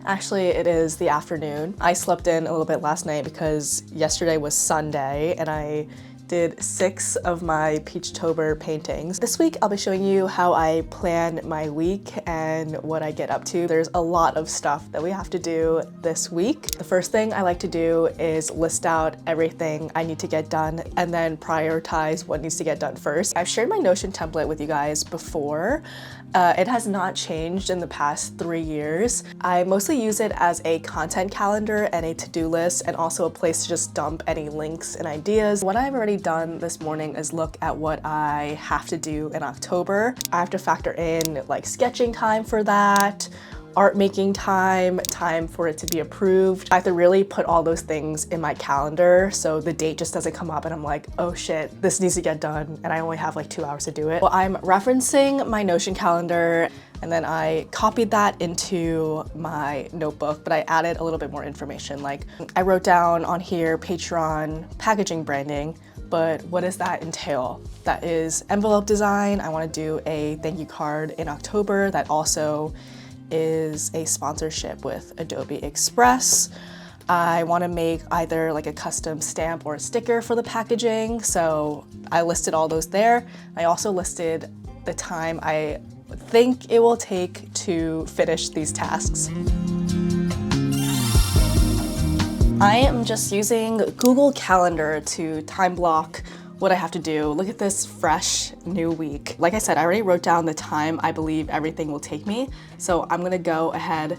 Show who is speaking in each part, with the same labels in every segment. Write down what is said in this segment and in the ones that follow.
Speaker 1: Actually, it is the afternoon. I slept in a little bit last night because yesterday was Sunday and I did 6 of my Peachtober paintings. This week I'll be showing you how I plan my week and what I get up to. There's a lot of stuff that we have to do this week. The first thing I like to do is list out everything I need to get done and then prioritize what needs to get done first. I've shared my Notion template with you guys before. It has not changed in the past 3 years. I mostly use it as a content calendar and a to-do list, and also a place to just dump any links and ideas. What I've already done this morning is look at what I have to do in October. I have to factor in like sketching time for that, art making time for it to be approved. I have to really put all those things in my calendar so the date just doesn't come up and I'm like, oh shit, this needs to get done and I only have like 2 hours to do it. Well, I'm referencing my Notion calendar and then I copied that into my notebook, but I added a little bit more information. Like I wrote down on here Patreon packaging branding, but what does that entail? That is envelope design. I want to do a thank you card in October that also is a sponsorship with Adobe Express. I want to make either like a custom stamp or a sticker for the packaging, so I listed all those there. I also listed the time I think it will take to finish these tasks. I am just using Google Calendar to time block what I have to do. Look at this fresh new week. Like I said, I already wrote down the time I believe everything will take me. So I'm gonna go ahead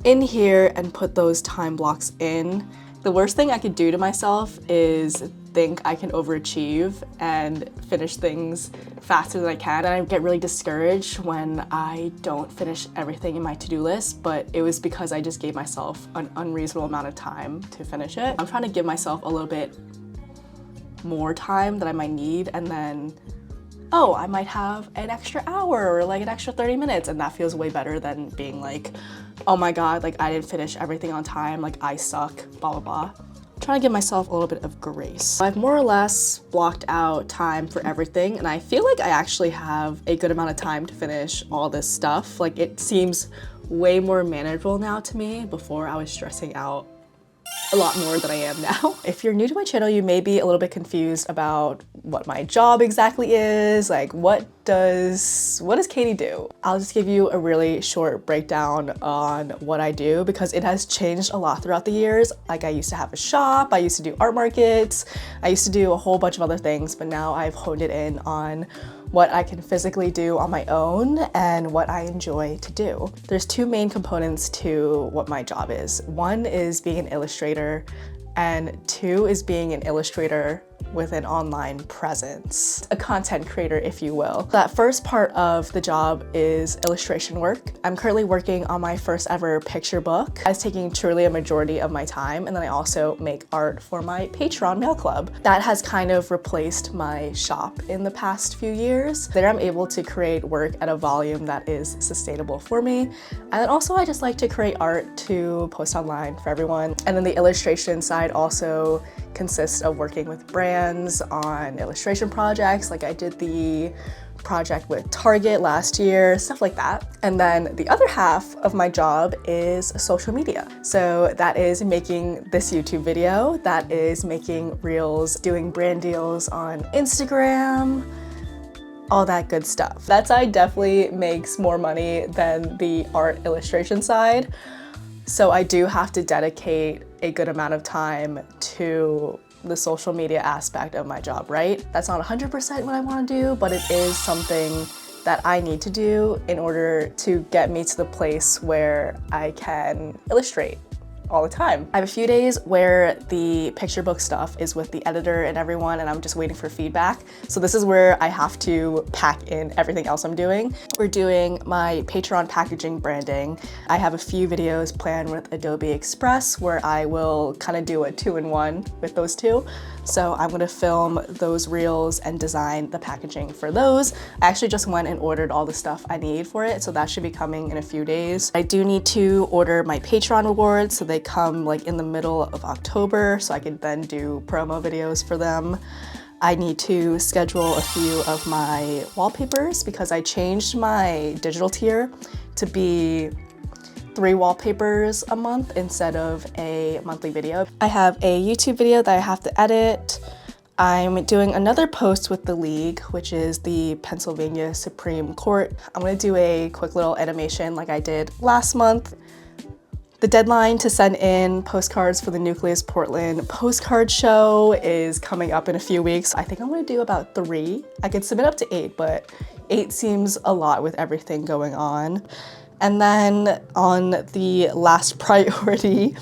Speaker 1: in here and put those time blocks in. The worst thing I could do to myself is think I can overachieve and finish things faster than I can. And I get really discouraged when I don't finish everything in my to-do list, but it was because I just gave myself an unreasonable amount of time to finish it. I'm trying to give myself a little bit more time that I might need, and then oh, I might have an extra hour or like an extra 30 minutes, and that feels way better than being like, oh my god, like I didn't finish everything on time, like I suck, blah blah blah. I'm trying to give myself a little bit of grace. I've more or less blocked out time for everything, and I feel like I actually have a good amount of time to finish all this stuff. Like it seems way more manageable now to me. Before I was stressing out a lot more than I am now. If you're new to my channel, you may be a little bit confused about what my job exactly is. Like what does Katie do? I'll just give you a really short breakdown on what I do because it has changed a lot throughout the years. Like I used to have a shop, I used to do art markets, I used to do a whole bunch of other things, but now I've honed it in on what I can physically do on my own and what I enjoy to do. There's 2 main components to what my job is. 1 is being an illustrator, and 2 is being an illustrator with an online presence. A content creator, if you will. That first part of the job is illustration work. I'm currently working on my first ever picture book. It's taking truly a majority of my time, and then I also make art for my Patreon mail club. That has kind of replaced my shop in the past few years. There I'm able to create work at a volume that is sustainable for me. And then also I just like to create art to post online for everyone. And then the illustration side also consists of working with brands on illustration projects. Like I did the project with Target last year, stuff like that. And then the other half of my job is social media. So that is making this YouTube video, that is making reels, doing brand deals on Instagram, all that good stuff. That side definitely makes more money than the art illustration side. So I do have to dedicate a good amount of time to the social media aspect of my job, right? That's not 100% what I want to do, but it is something that I need to do in order to get me to the place where I can illustrate all the time. I have a few days where the picture book stuff is with the editor and everyone, and I'm just waiting for feedback. So this is where I have to pack in everything else I'm doing. We're doing my Patreon packaging branding. I have a few videos planned with Adobe Express where I will kind of do a 2-in-1 with those two. So I'm gonna film those reels and design the packaging for those. I actually just went and ordered all the stuff I need for it, so that should be coming in a few days. I do need to order my Patreon rewards, so they come like in the middle of October, so I could then do promo videos for them. I need to schedule a few of my wallpapers because I changed my digital tier to be 3 wallpapers a month instead of a monthly video. I have a YouTube video that I have to edit. I'm doing another post with the league, which is the Pennsylvania Supreme Court. I'm gonna do a quick little animation like I did last month. The deadline to send in postcards for the Nucleus Portland postcard show is coming up in a few weeks. I think I'm gonna do about 3. I could submit up to 8, but 8 seems a lot with everything going on. And then on the last priority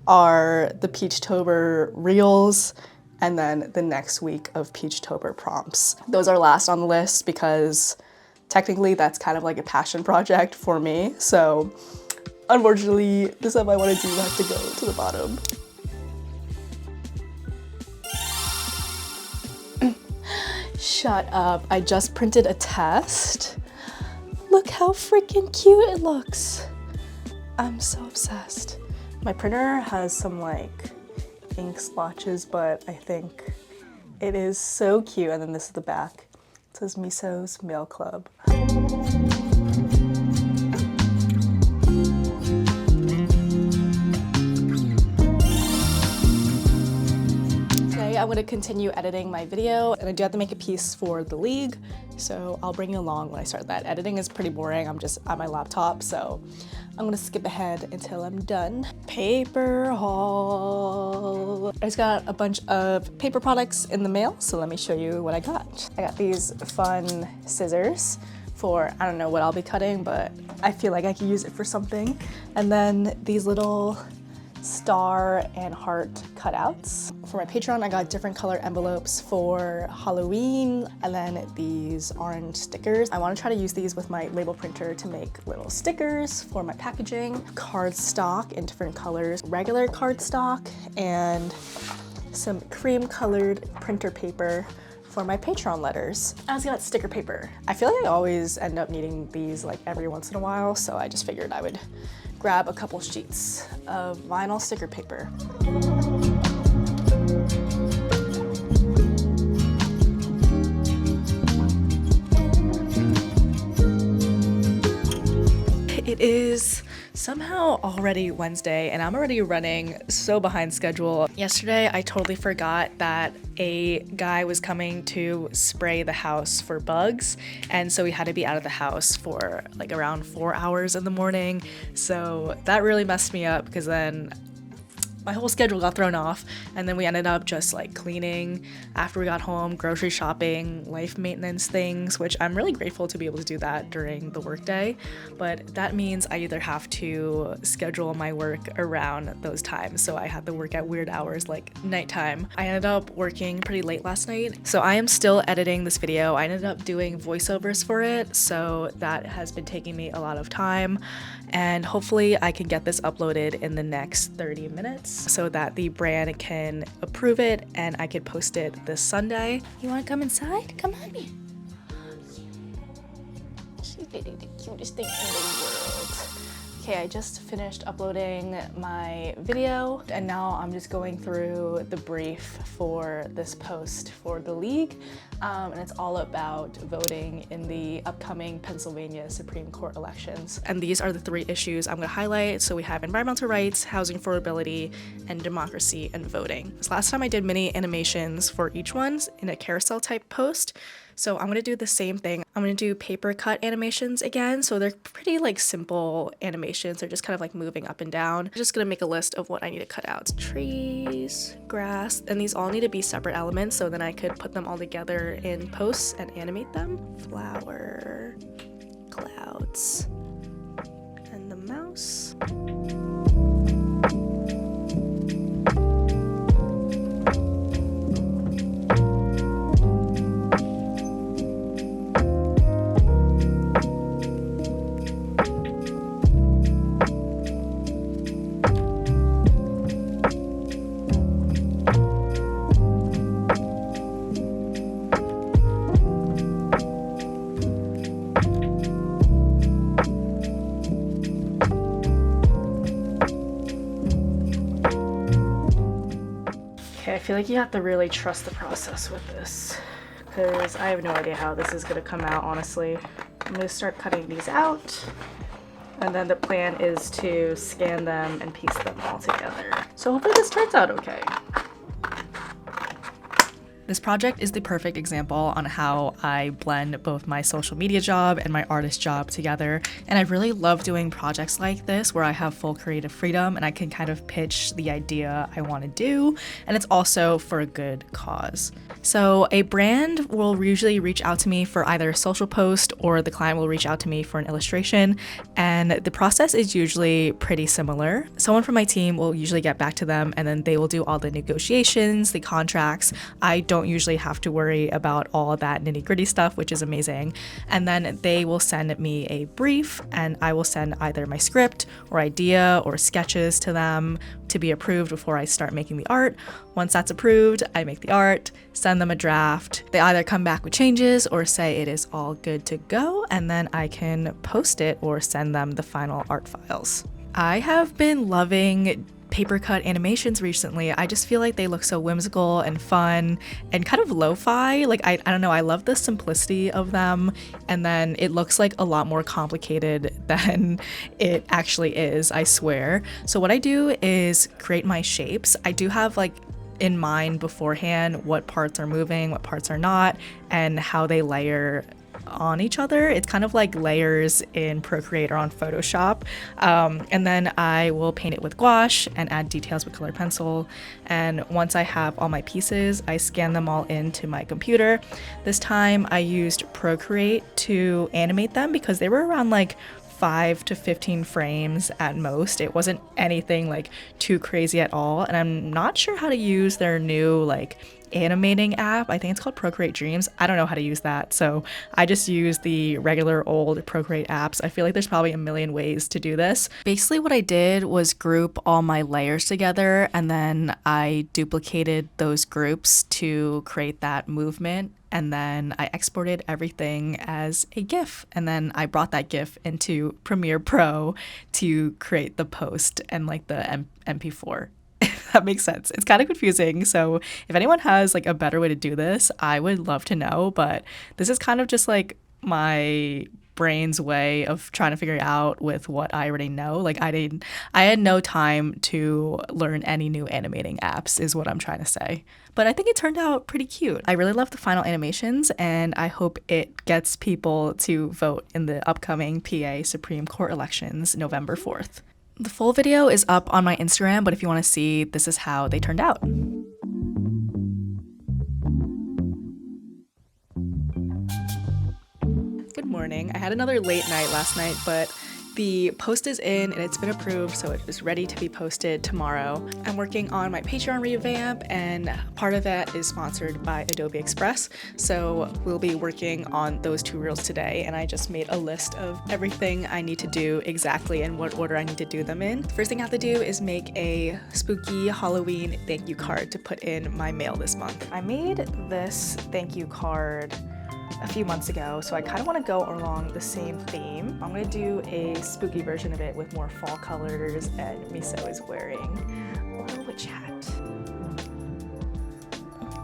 Speaker 1: are the Peachtober reels and then the next week of Peachtober prompts. Those are last on the list because technically that's kind of like a passion project for me. So unfortunately, the stuff I want to do have to go to the bottom. Shut up, I just printed a test. Look how freaking cute it looks. I'm so obsessed. My printer has some like ink splotches, but I think it is so cute. And then this is the back. It says Miso's Mail Club. I'm gonna continue editing my video, and I do have to make a piece for the league, so I'll bring you along when I start that. Editing is pretty boring. I'm just on my laptop, so I'm gonna skip ahead until I'm done. Paper haul. I just got a bunch of paper products in the mail, so let me show you what I got. I got these fun scissors for, I don't know what I'll be cutting, but I feel like I could use it for something. And then these little star and heart cutouts. For my Patreon, I got different color envelopes for Halloween, and then these orange stickers. I want to try to use these with my label printer to make little stickers for my packaging. Cardstock in different colors, regular cardstock, and some cream colored printer paper for my Patreon letters. I also got sticker paper. I feel like I always end up needing these like every once in a while, so I just figured I would grab a couple sheets of vinyl sticker paper. It is somehow already Wednesday and I'm already running so behind schedule. Yesterday, I totally forgot that a guy was coming to spray the house for bugs, and so we had to be out of the house for like around 4 hours in the morning. So that really messed me up because then my whole schedule got thrown off, and then we ended up just like cleaning after we got home, grocery shopping, life maintenance things, which I'm really grateful to be able to do that during the workday. But that means I either have to schedule my work around those times. So I had to work at weird hours like nighttime. I ended up working pretty late last night. So I am still editing this video. I ended up doing voiceovers for it. So that has been taking me a lot of time. And hopefully I can get this uploaded in the next 30 minutes so that the brand can approve it and I could post it this Sunday. You wanna come inside? Come on me. She's getting the cutest thing in the world. Okay, I just finished uploading my video and now I'm just going through the brief for this post for the league. And it's all about voting in the upcoming Pennsylvania Supreme Court elections. And these are the 3 issues I'm gonna highlight. So we have environmental rights, housing affordability, and democracy and voting. So last time I did mini animations for each one in a carousel type post. So I'm gonna do the same thing. I'm gonna do paper cut animations again. So they're pretty like simple animations. They're just kind of like moving up and down. I'm just gonna make a list of what I need to cut out. Trees, grass, and these all need to be separate elements so then I could put them all together in posts and animate them. Flower, clouds, and the mouse. Okay, I feel like you have to really trust the process with this because I have no idea how this is gonna come out, honestly. I'm gonna start cutting these out And then the plan is to scan them and piece them all together. So hopefully this turns out okay. This project is the perfect example on how I blend both my social media job and my artist job together. And I really love doing projects like this where I have full creative freedom and I can kind of pitch the idea I want to do. And it's also for a good cause. So a brand will usually reach out to me for either a social post or the client will reach out to me for an illustration. And the process is usually pretty similar. Someone from my team will usually get back to them and then they will do all the negotiations, the contracts. I don't usually have to worry about all of that nitty-gritty stuff, which is amazing. And then they will send me a brief and I will send either my script or idea or sketches to them to be approved before I start making the art. Once that's approved, I make the art, send them a draft. They either come back with changes or say it is all good to go, and then I can post it or send them the final art files. I have been loving paper cut animations recently. I just feel like they look so whimsical and fun and kind of lo-fi. Like I don't know, I love the simplicity of them, and then it looks like a lot more complicated than it actually is, I swear. So what I do is create my shapes. I do have like in mind beforehand what parts are moving, what parts are not, and how they layer on each other. It's kind of like layers in Procreate or on Photoshop. And then I will paint it with gouache and add details with colored pencil. And once I have all my pieces, I scan them all into my computer. This time I used Procreate to animate them because they were around like 5 to 15 frames at most. It wasn't anything like too crazy at all. And I'm not sure how to use their new like animating app. I think it's called Procreate Dreams. I don't know how to use that. So I just use the regular old Procreate apps. I feel like there's probably a million ways to do this. Basically what I did was group all my layers together and then I duplicated those groups to create that movement. And then I exported everything as a GIF. And then I brought that GIF into Premiere Pro to create the post and like the MP4. If that makes sense. It's kind of confusing. So if anyone has like a better way to do this, I would love to know. But this is kind of just like my brain's way of trying to figure it out with what I already know. Like I had no time to learn any new animating apps is what I'm trying to say. But I think it turned out pretty cute. I really love the final animations and I hope it gets people to vote in the upcoming PA Supreme Court elections November 4th. The full video is up on my Instagram, but if you want to see, this is how they turned out. Good morning. I had another late night last night, but the post is in and it's been approved, so it is ready to be posted tomorrow. I'm working on my Patreon revamp and part of that is sponsored by Adobe Express. So we'll be working on those 2 reels today and I just made a list of everything I need to do exactly and what order I need to do them in. The first thing I have to do is make a spooky Halloween thank you card to put in my mail this month. I made this thank you card a few months ago, so I kind of want to go along the same theme. I'm going to do a spooky version of it with more fall colors, and Miso is wearing a little witch hat.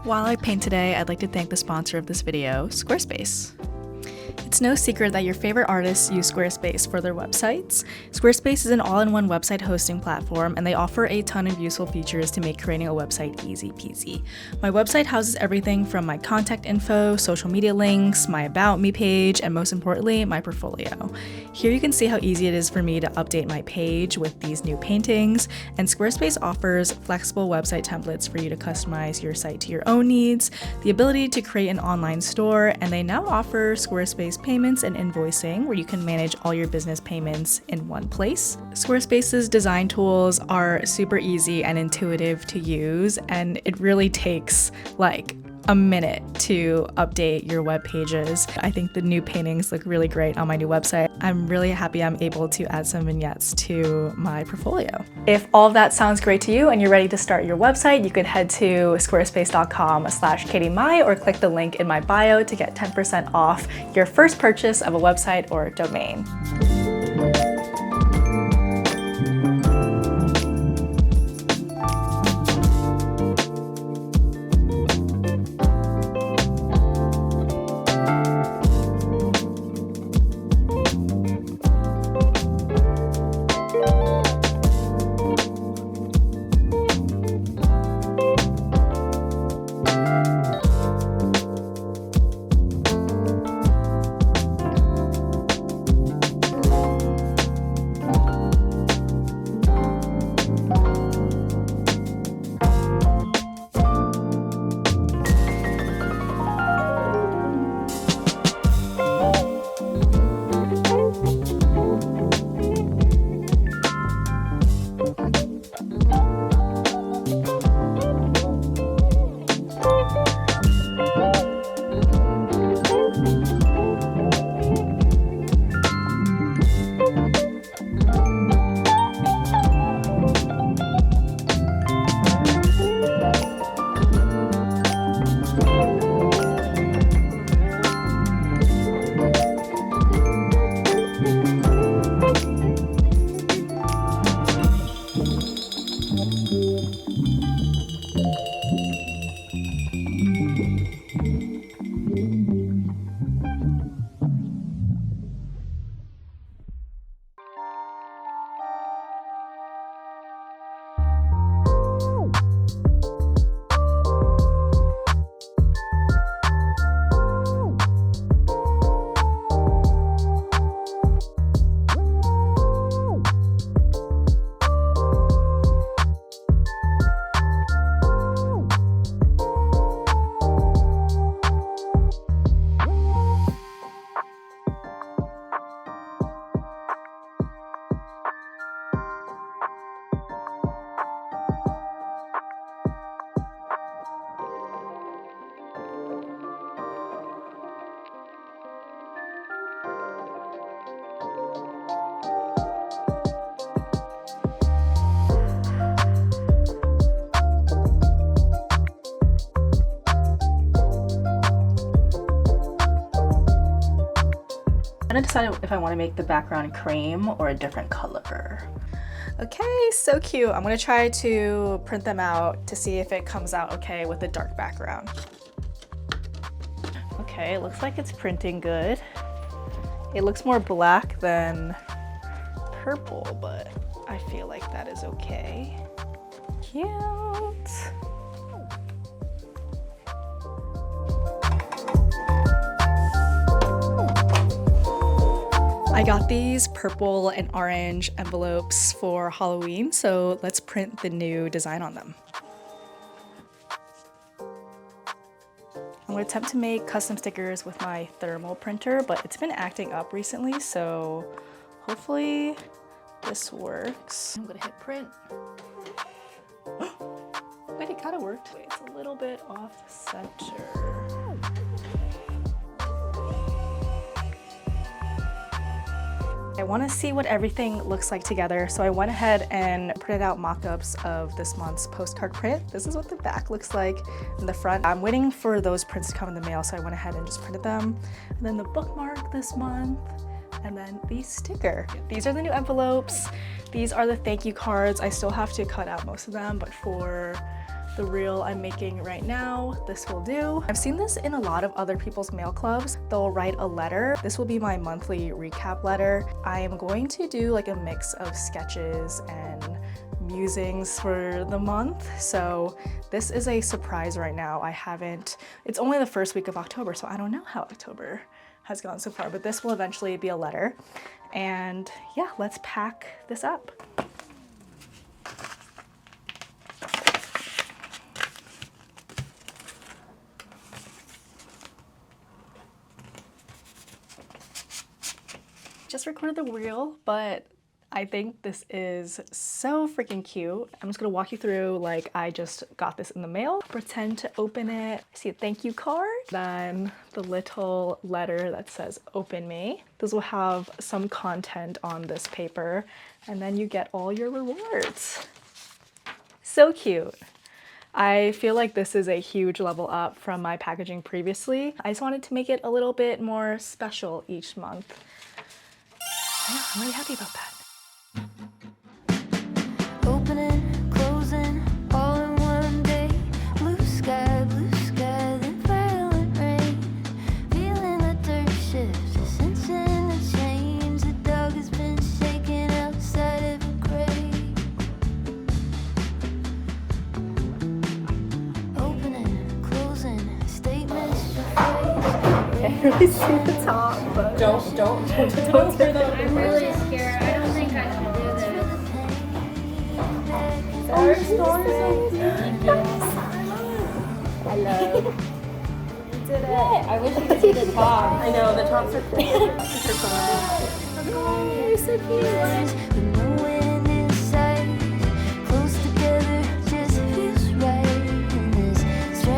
Speaker 1: While I paint today, I'd like to thank the sponsor of this video, Squarespace. It's no secret that your favorite artists use Squarespace for their websites. Squarespace is an all-in-one website hosting platform, and they offer a ton of useful features to make creating a website easy peasy. My website houses everything from my contact info, social media links, my About Me page, and most importantly, my portfolio. Here you can see how easy it is for me to update my page with these new paintings, and Squarespace offers flexible website templates for you to customize your site to your own needs, the ability to create an online store, and they now offer Squarespace payments and invoicing where you can manage all your business payments in one place. Squarespace's design tools are super easy and intuitive to use, and it really takes like a minute to update your web pages. I think the new paintings look really great on my new website. I'm really happy I'm able to add some vignettes to my portfolio. If all of that sounds great to you and you're ready to start your website, you can head to squarespace.com/KatieMai or click the link in my bio to get 10% off your first purchase of a website or domain. trying to decide if I want to make the background cream or a different color. Okay, so cute. I'm gonna try to print them out to see if it comes out okay with a dark background. Okay, it looks like it's printing good. It looks more black than purple, but I feel like that is okay. Cute. I got these purple and orange envelopes for Halloween, so let's print the new design on them. I'm gonna attempt to make custom stickers with my thermal printer, but it's been acting up recently, so hopefully this works. I'm gonna hit print. Wait, it kind of worked. Wait, it's a little bit off center. I want to see what everything looks like together, so I went ahead and printed out mock-ups of this month's postcard print. This is what the back looks like in the front. I'm waiting for those prints to come in the mail, so I went ahead and just printed them. And then the bookmark this month, and then the sticker. These are the new envelopes. These are the thank you cards. I still have to cut out most of them, but for the reel I'm making right now, this will do. I've seen this in a lot of other people's mail clubs. They'll write a letter. This will be my monthly recap letter. I am going to do like a mix of sketches and musings for the month. So this is a surprise right now. It's only the first week of October, so I don't know how October has gone so far, but this will eventually be a letter. And yeah, let's pack this up. Just recorded the reel, but I think this is so freaking cute. I'm just gonna walk you through like I just got this in the mail. Pretend to open it. I see a thank you card. Then the little letter that says open me. This will have some content on this paper, and then you get all your rewards. So cute. I feel like this is a huge level up from my packaging previously. I just wanted to make it a little bit more special each month. Yeah, I'm really happy about that.
Speaker 2: Opening, closing, all in one day. Blue sky, then violent rain. Feeling the dirt shifts, sensing the change. The dog has been shaken outside of a grave. Opening, closing, statements to face.
Speaker 1: Can't really see the top, but
Speaker 3: Don't for the
Speaker 4: I'm really scared. I don't think I can do this.
Speaker 1: our story. Hello. You did it.
Speaker 4: I wish you could see the top.
Speaker 3: I know the tops are cool.
Speaker 1: Oh, you're so cute.